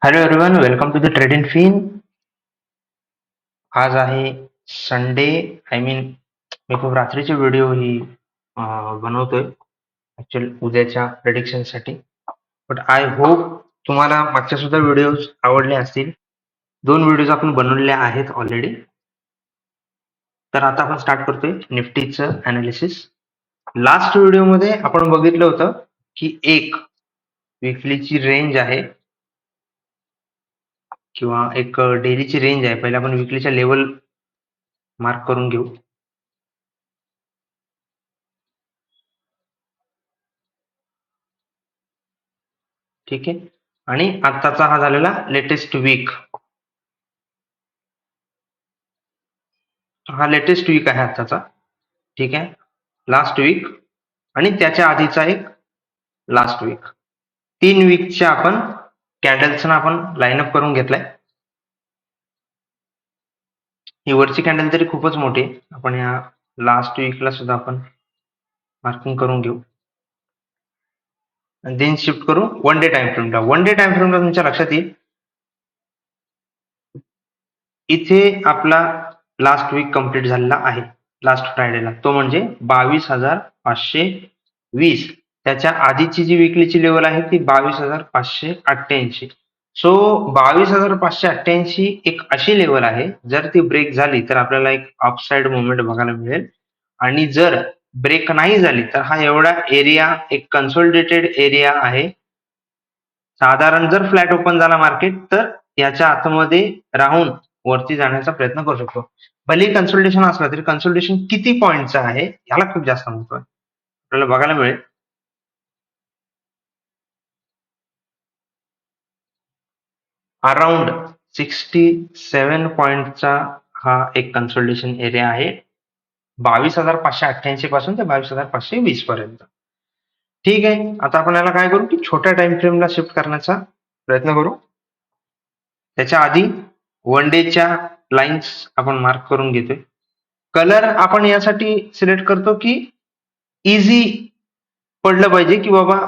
Hello everyone, welcome to the trading fin. आज आहे Sunday. मी खूप रात्रीची व्हिडिओ ही बनवतोय ऍक्च्युअल उद्याच्या प्रेडिक्शन साठी. बट आय होप तुम्हाला मागच्या सुद्धा व्हिडिओज आवडले असतील. 2 व्हिडिओज आपण बनवलेले आहेत ऑलरेडी. तर आता आपण स्टार्ट करतोय निफ्टीचं अनालिसिस. लास्ट व्हिडिओमध्ये आपण बघितलं होतं की एक विकलीची रेंज आहे किंवा एक डेलीची रेंज आहे. पहिले आपण विकलीच्या लेवल मार्क करून घेऊ. ठीक आहे. आणि आत्ताचा हा झालेला लेटेस्ट वीक. हा लेटेस्ट वीक आहे आत्ताचा. ठीक आहे. लास्ट वीक आणि त्याच्या आधीचा एक लास्ट वीक. 3 वीकच्या आपण कॅन्डल्सना आपण लाईनअप करून घेतलाय. ही वरची कॅन्डल तरी खूपच मोठी आहे. आपण या लास्ट वीकला सुद्धा आपण मार्किंग करून घेऊ. आणि देन शिफ्ट करू वन डे टाइम फ्रेमला. वन डे टाइम फ्रेमला तुमच्या लक्षात येईल इथे आपला लास्ट वीक कंप्लीट झालेला आहे. लास्ट फ्रायडेला तो म्हणजे 22,520. त्याच्या आधीची जी विकलीची लेवल आहे ती 22,588. सो 22,588 एक अशी लेवल आहे, जर ती ब्रेक झाली तर आपल्याला एक अपसाइड मुवमेंट बघायला मिळेल. आणि जर ब्रेक नाही झाली तर हा एवढा एरिया एक कन्सोलिडेटेड एरिया आहे. साधारण जर फ्लॅट ओपन झाला मार्केट तर याच्या आतमध्ये राहून वरती जाण्याचा प्रयत्न करू शकतो. भले कन्सोलिडेशन असला तरी कन्सोलिडेशन किती पॉईंटचं आहे याला खूप जास्त महत्व आहे. आपल्याला बघायला मिळेल अराउंड 67 पॉईंटचा हा एक कन्सोलिडेशन एरिया आहे. 22,588 पासून ते 22,520 पर्यंत. ठीक आहे. आता आपण याला काय करू की छोट्या टाइम फ्रेमला शिफ्ट करण्याचा प्रयत्न करू. त्याच्या आधी वन डेच्या लाईन्स आपण मार्क करून घेतोय. कलर आपण यासाठी सिलेक्ट करतो की इझी पडलं पाहिजे की बाबा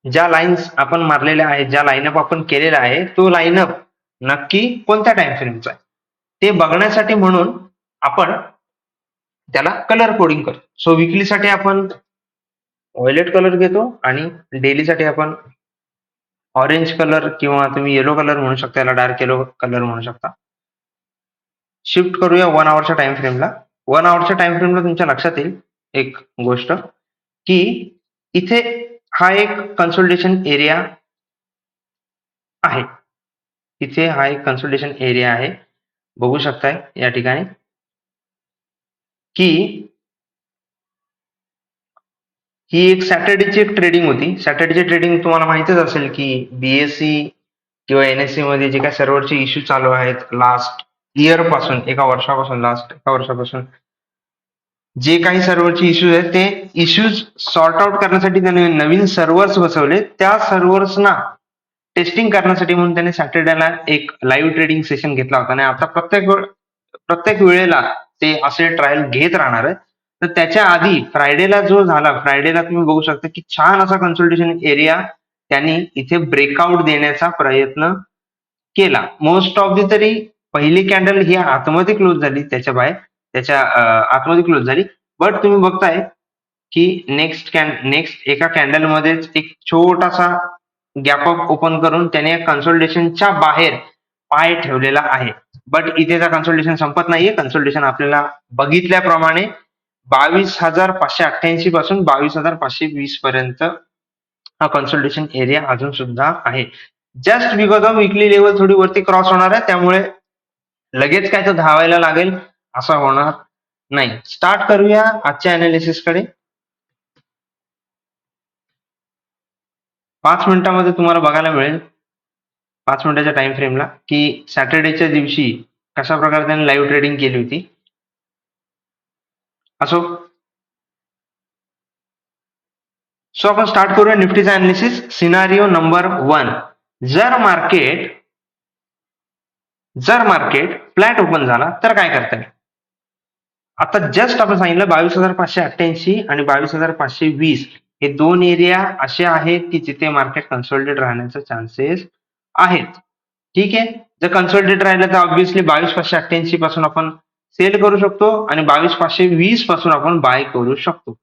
ज्या लाईन्स आपण मारलेल्या आहेत, ज्या लाईनअप आपण केलेला आहे तो लाईनअप नक्की कोणत्या टाइम फ्रेमचा आहे ते बघण्यासाठी म्हणून आपण त्याला कलर कोडिंग करतो. सो विकलीसाठी आपण व्हायलेट कलर घेतो आणि डेलीसाठी आपण ऑरेंज कलर किंवा तुम्ही येलो कलर म्हणू शकता, याला डार्क येलो कलर म्हणू शकता. शिफ्ट करूया 1 आवरच्या टाइम फ्रेमला. 1 आवरच्या टाइम फ्रेमला तुमच्या लक्षात येईल एक गोष्ट की इथे हा एक कन्सोलिडेशन एरिया आहे. इथे हा एक कन्सोलिडेशन एरिया आहे. बघू शकताय या ठिकाणी की ही एक सॅटर्डेची एक ट्रेडिंग होती. सॅटर्डेची ट्रेडिंग तुम्हाला माहितीच असेल की बीएससी किंवा एनएससी मध्ये जे काही सर्व्हरचे इश्यू चालू आहेत लास्ट इयर पासून, लास्ट एका वर्षापासून जे काही सर्व्हरचे इश्यूज आहेत ते इश्यूज सॉर्ट आउट करण्यासाठी त्याने नवीन सर्व्हर्स बसवले. त्या सर्व्हर्सना टेस्टिंग करण्यासाठी म्हणून त्याने सॅटर्डेला एक लाईव्ह ट्रेडिंग सेशन घेतला होता. आणि आता प्रत्येक वेळेला ते असे ट्रायल घेत राहणार आहे. तर त्याच्या आधी फ्रायडेला जो झाला, फ्रायडेला तुम्ही बघू शकता की छान असा कन्सोलिडेशन एरिया त्यांनी इथे ब्रेकआउट देण्याचा प्रयत्न केला. मोस्ट ऑफ दी तरी पहिली कॅन्डल ही आतमध्ये क्लोज झाली, त्याच्या आतमध्ये क्लोज झाली. बट तुम्ही बघताय की नेक्स्ट एका कॅन्डल मध्येच एक छोटासा गॅप अप ओपन करून त्याने कन्सोलिडेशनच्या बाहेर पाय ठेवलेला आहे. बट इथे त्या कन्सोलिडेशन संपत नाहीये. कन्सोलिडेशन आपल्याला बघितल्याप्रमाणे 22,588 पासून 22,520 पर्यंत हा कन्सोलिडेशन एरिया अजून सुद्धा आहे. Just because of weekly level थोडी वरती क्रॉस होणार आहे, त्यामुळे लगेच काय तर धावायला लागेल असं होणार नाही. स्टार्ट करूया आजच्या अनालिसिस कडे. 5 मिनिटांमध्ये तुम्हाला बघायला मिळेल 5 मिनिटाच्या टाइम फ्रेमला की सॅटर्डेच्या दिवशी कशा प्रकारे त्यांनी लाईव्ह ट्रेडिंग केली होती. असो, सो आपण स्टार्ट करूया निफ्टीचा अनालिसिस. Scenario number 1. जर मार्केट फ्लॅट ओपन झाला तर काय करता येईल. आता जस्ट आपण सांगितलं 22,588 आणि 22,520 हे दोन एरिया असे आहेत की जिथे मार्केट कन्सोलिडेट राहण्याचे चान्सेस आहेत. ठीक आहे. जर कन्सोलिडेट राहिलं तर ऑब्व्हियसली 22,588 पासून आपण सेल करू शकतो आणि 22,520 पासून आपण बाय करू शकतो.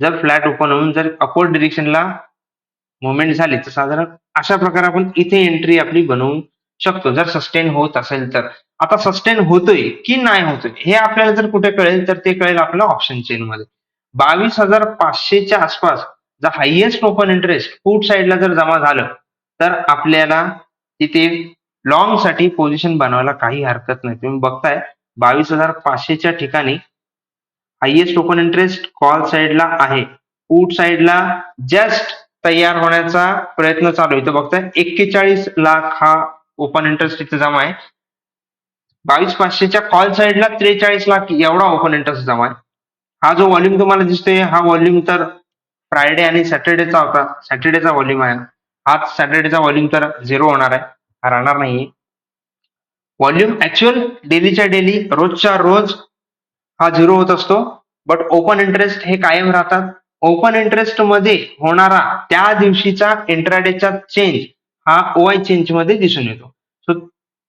जर फ्लॅट ओपन होऊन जर अपवर्ड डिरेक्शनला मुवमेंट झाली तर साधारण अशा प्रकारे आपण इथे एंट्री आपली बनवू शकतो जर सस्टेन होत असेल तर. आता सस्टेन होतोय की नाही होतोय हे आपल्याला जर कुठे कळेल तर ते कळेल आपल्याला ऑप्शन चेन मध्ये. 22,500च्या आसपास जर हायएस्ट ओपन इंटरेस्ट पुट साईडला जर जमा झालं तर आपल्याला तिथे लॉंग साठी पोझिशन बनवायला काही हरकत नाही. तुम्ही बघताय 22,500च्या ठिकाणी हायएस्ट ओपन इंटरेस्ट कॉल साईडला आहे. पुट साईडला जस्ट तयार होण्याचा प्रयत्न चालू आहे. इथं बघताय 41 लाख हा ओपन इंटरेस्ट इथे जमा आहे. 22,500च्या कॉल साईडला 43 लाख एवढा ओपन इंटरेस्ट जमा आहे. हा जो व्हॉल्यूम तुम्हाला दिसतोय हा व्हॉल्यूम तर फ्रायडे आणि सॅटर्डेचा होता. सॅटर्डेचा व्हॉल्यूम आहे. हाच सॅटर्डेचा व्हॉल्यूम तर झिरो होणार आहे, हा राहणार नाहीये. व्हॉल्यूम ऍक्च्युअल डेलीच्या डेली रोजच्या रोज हा झिरो होत असतो, बट ओपन इंटरेस्ट हे कायम राहतात. ओपन इंटरेस्ट मध्ये होणारा त्या दिवशीचा इंट्राडेचा चेंज हा ओआय चेंज मध्ये दिसून येतो. सो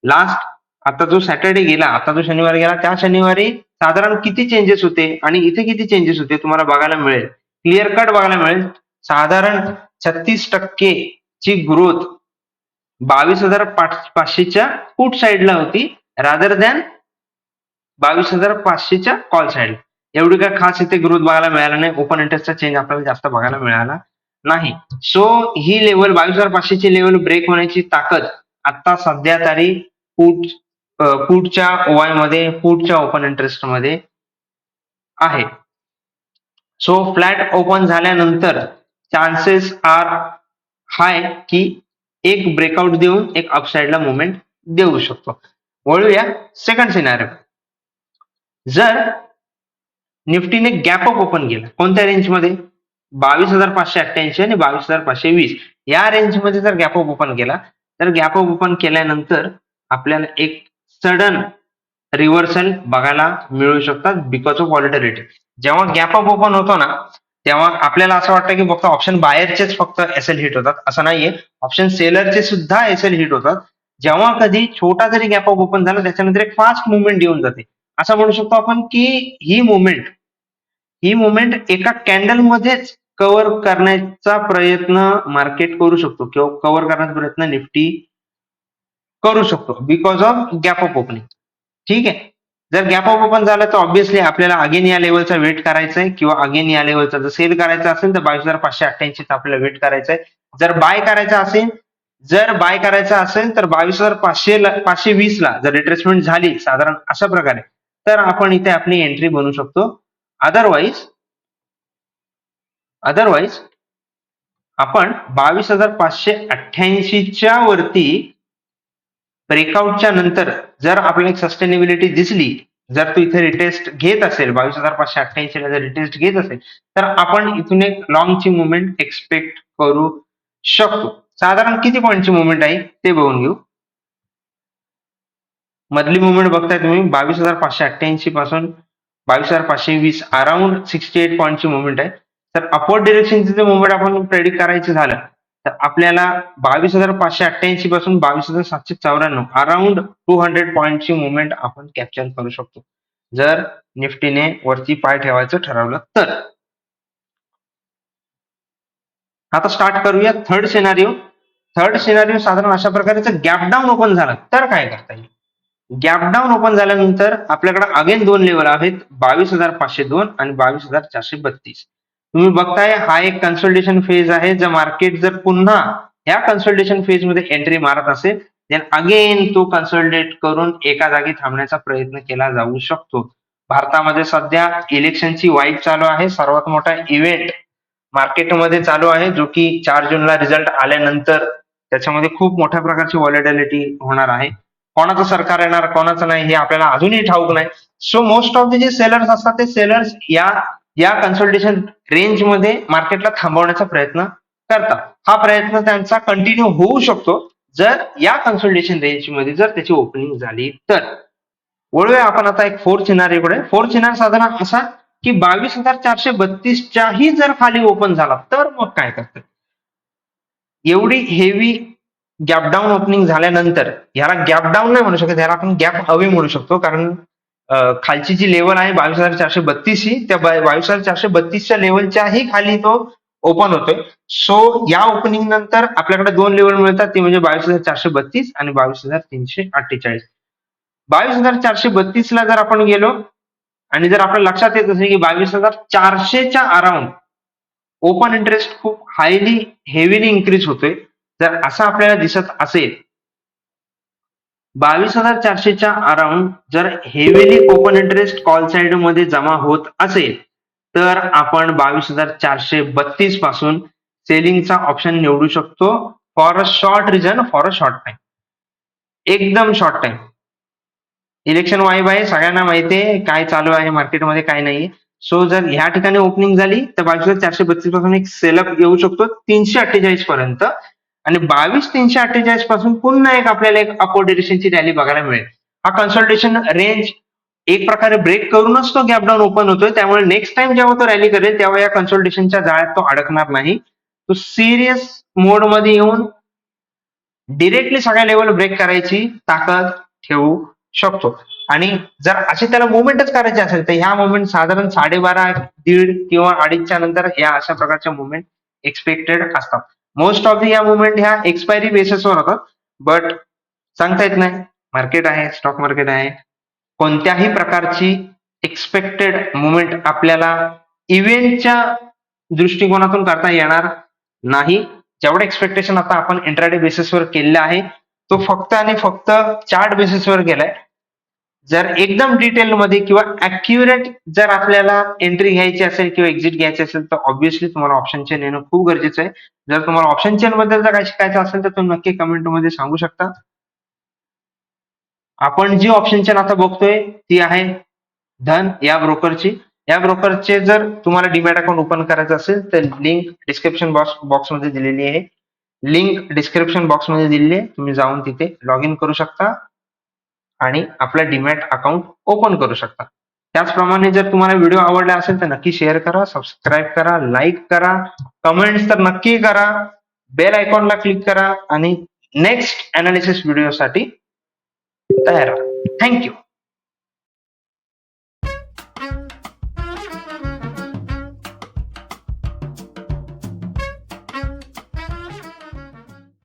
लास्ट आता जो सॅटर्डे गेला, आता जो शनिवार गेला, त्या शनिवारी साधारण किती चेंजेस होते आणि इथे किती चेंजेस होते तुम्हाला बघायला मिळेल, क्लिअर कट बघायला मिळेल. साधारण 36% ची ग्रोथ 22,500च्या पुट साईडला होती रादर दॅन 22,500च्या कॉल साईड. एवढी काय खास इथे ग्रोथ बघायला मिळाला नाही. ओपन इंटरेस्टचा चेंज आपल्याला जास्त बघायला मिळाला नाही. सो ही लेवल 22,500ची लेवल ब्रेक होण्याची ताकद आता सध्या तरी पुटच्या ओआय मध्ये, पुटच्या ओपन इंटरेस्ट मध्ये आहे. सो फ्लॅट ओपन झाल्यानंतर चान्सेस आर हाय की एक ब्रेकआउट देऊन एक अपसाइडला मुवमेंट देऊ शकतो. वळूया सेकंड सिनारिओ. जर निफ्टीने गॅप अप ओपन केला कोणत्या रेंजमध्ये, 22,588 आणि 22,520 या रेंजमध्ये जर गॅप अप ओपन केला तर गॅप अप ओपन केल्यानंतर आपल्याला एक सडन रिव्हर्सल बघायला मिळू शकतात बिकॉज ऑफ व्हॉलेटिलिटी. जेव्हा गॅप अप ओपन होतो ना तेव्हा आपल्याला असं वाटतं की फक्त ऑप्शन बायरचेच फक्त एसएल हिट होतात, असं नाहीये. ऑप्शन सेलरचे सुद्धा एसएल हिट होतात. जेव्हा कधी छोटा जरी गॅप अप ओपन झाला त्याच्यानंतर एक फास्ट मुवमेंट येऊन जाते. असं म्हणू शकतो आपण की ही मुवमेंट एका कॅन्डल मध्येच कव्हर करण्याचा प्रयत्न मार्केट करू शकतो किंवा कव्हर करण्याचा प्रयत्न निफ्टी करू शकतो because of gap up opening. ठीक आहे. जर गॅप अप ओपन झालं तर ऑब्व्हियसली आपल्याला अगेन या लेवलचा वेट करायचा आहे किंवा अगेन या लेवलचा जर सेल करायचा असेल तर 22,588 आपल्याला वेट करायचा आहे. जर बाय करायचा असेल तर 22,520 ला जर रिट्रेसमेंट झाली साधारण अशा प्रकारे तर आपण इथे आपली एंट्री बनवू शकतो. अदरवाईज आपण 22,588च्या वरती ब्रेकआउटच्या नंतर जर आपल्याला एक सस्टेनेबिलिटी दिसली, जर तो इथे रिटेस्ट घेत असेल 22,588 ला जर रिटेस्ट घेत असेल तर आपण इथून एक लॉंगची मुवमेंट एक्सपेक्ट करू शकतो. साधारण किती पॉईंटची मुवमेंट आहे ते बघून घेऊ. मधली मुवमेंट बघताय तुम्ही 22,588 पासून 22,520 अराउंड 68 पॉईंटची मुवमेंट आहे. तर अपवर्ड डिरेक्शनची जर मुवमेंट आपण प्रेडिक्ट करायचं झालं तर आपल्याला 22,588 पासून 22,794 अराउंड 200 पॉईंटची मुवमेंट आपण कॅप्चर करू शकतो जर निफ्टीने वरती पाय ठेवायचं ठरवलं तर. आता स्टार्ट करूया थर्ड सिनारिओ. साधारण अशा प्रकारे जर गॅप डाऊन ओपन झाला तर काय करता येईल. गॅप डाऊन ओपन झाल्यानंतर आपल्याकडे अगेन दोन लेवल आहेत 22,502 आणि 22,432. तुम्ही बघताय हा एक कन्सल्टेशन फेज आहे. जर मार्केट जर पुन्हा या कन्सल्टेशन फेज मध्ये एंट्री मारत असेल देन अगेन तो कन्सल्टेट करून एका जागी थांबण्याचा प्रयत्न केला जाऊ शकतो. भारतामध्ये सध्या इलेक्शनची वाईब चालू आहे. सर्वात मोठा इव्हेंट मार्केटमध्ये चालू आहे जो की 4 जूनला रिझल्ट आल्यानंतर त्याच्यामध्ये खूप मोठ्या प्रकारची व्हॉलेटिलिटी होणार आहे. कोणाचं सरकार येणार कोणाचं नाही हे आपल्याला अजूनही ठाऊक नाही. सो मोस्ट ऑफ जे सेलर्स असतात ते सेलर्स या कन्सल्टेशन रेंज मध्ये मार्केटला थांबवण्याचा प्रयत्न करतात. हा प्रयत्न त्यांचा कंटिन्यू होऊ शकतो जर या कन्सल्टेशन रेंज मध्ये जर त्याची ओपनिंग झाली तर. वळूया आपण आता एक फोर्थ सिनारिओकडे. फोर्थ सिनारिओ साधारण असा की 22,432 जर खाली ओपन झाला तर मग काय करतात. एवढी हेवी गॅप डाऊन ओपनिंग झाल्यानंतर, ह्याला गॅप डाऊन नाही म्हणू शकत, ह्याला आपण गॅप अवे म्हणू शकतो, कारण खालची जी लेवल आहे 22,432 ही त्या 22,432च्या लेवलच्याही खाली तो ओपन होतोय. सो या ओपनिंग नंतर आपल्याकडे दोन लेवल मिळतात, ती म्हणजे 22,432 आणि 22,348. 22,432 ला जर आपण गेलो आणि जर आपल्या लक्षात येत असेल की 22,400च्या अराउंड ओपन इंटरेस्ट खूप हायली हेवीली इन्क्रीज होतोय, जर असं आपल्याला दिसत असेल 22,400च्या अराउंड जर heavily open interest call side मध्ये जमा होत असेल, तर आपण 22,432 पासून सेलिंगचा ऑप्शन निवडू शकतो for a short reason, for a short time, एकदम शॉर्ट टाइम. इलेक्शन वाईब आहे, सगळ्यांना माहिती आहे काय चालू आहे मार्केटमध्ये काय नाही. सो जर ह्या ठिकाणी ओपनिंग झाली तर 22,432 पासून एक सेलअप येऊ शकतो 348 पर्यंत, आणि 22,348 पासून पुन्हा एक आपल्याला एक अपवर्ड डिरेक्शनची रॅली बघायला मिळेल. हा कन्सल्टेशन रेंज एक प्रकारे ब्रेक करूनच तो गॅप डाऊन ओपन होतोय, त्यामुळे नेक्स्ट टाइम जेव्हा तो रॅली करेल तेव्हा या कन्सल्टेशनच्या जाळ्यात तो अडकणार नाही. तो सिरियस मोड मध्ये येऊन डिरेक्टली सगळ्या लेवल ब्रेक करायची ताकद ठेवू शकतो. आणि जर अशी त्याला मुवमेंटच करायची असेल तर ह्या मुवमेंट साधारण 12:30, 1:30 किंवा 2:30च्या नंतर या अशा प्रकारच्या मुवमेंट एक्सपेक्टेड असतात. मोस्ट ऑफ या मुवमेंट ह्या एक्सपायरी बेसिसवर होतात, बट सांगता येत नाही. मार्केट आहे, स्टॉक मार्केट आहे, कोणत्याही प्रकारची एक्सपेक्टेड मुवमेंट आपल्याला इव्हेंटच्या दृष्टिकोनातून करता येणार नाही. जेवढं एक्सपेक्टेशन आता आपण इंट्राडे बेसिसवर केलेलं आहे तो फक्त आणि फक्त चार्ट बेसिसवर गेलाय. जर एकदम डिटेलमध्ये किंवा अॅक्युरेट जर आपल्याला एंट्री घ्यायची असेल किंवा एक्झिट घ्यायची असेल तर ऑब्व्हियसली तुम्हाला ऑप्शन चेन येणं खूप गरजेचं आहे. जर तुम्हाला ऑप्शन चेन बद्दल जर काय शिकायचं असेल तर तुम्ही नक्की कमेंटमध्ये सांगू शकता. आपण जी ऑप्शन चेन आता बघतोय ती आहे धन या ब्रोकरची. या ब्रोकरचे जर तुम्हाला डीमॅट अकाउंट ओपन करायचं असेल तर लिंक डिस्क्रिप्शन बॉक्समध्ये दिलेली आहे. लिंक डिस्क्रिप्शन बॉक्समध्ये दिलेली आहे, तुम्ही जाऊन तिथे लॉग इन करू शकता आणि आपलं डीमॅट अकाउंट ओपन करू शकता. त्याचप्रमाणे जर तुम्हाला व्हिडिओ आवडला असेल तर नक्की शेअर करा, सबस्क्राईब करा, लाईक करा, कमेंट्स तर नक्की करा, बेल आयकॉनला क्लिक करा आणि नेक्स्ट अनालिसिस व्हिडिओसाठी तयार राहा. थँक्यू.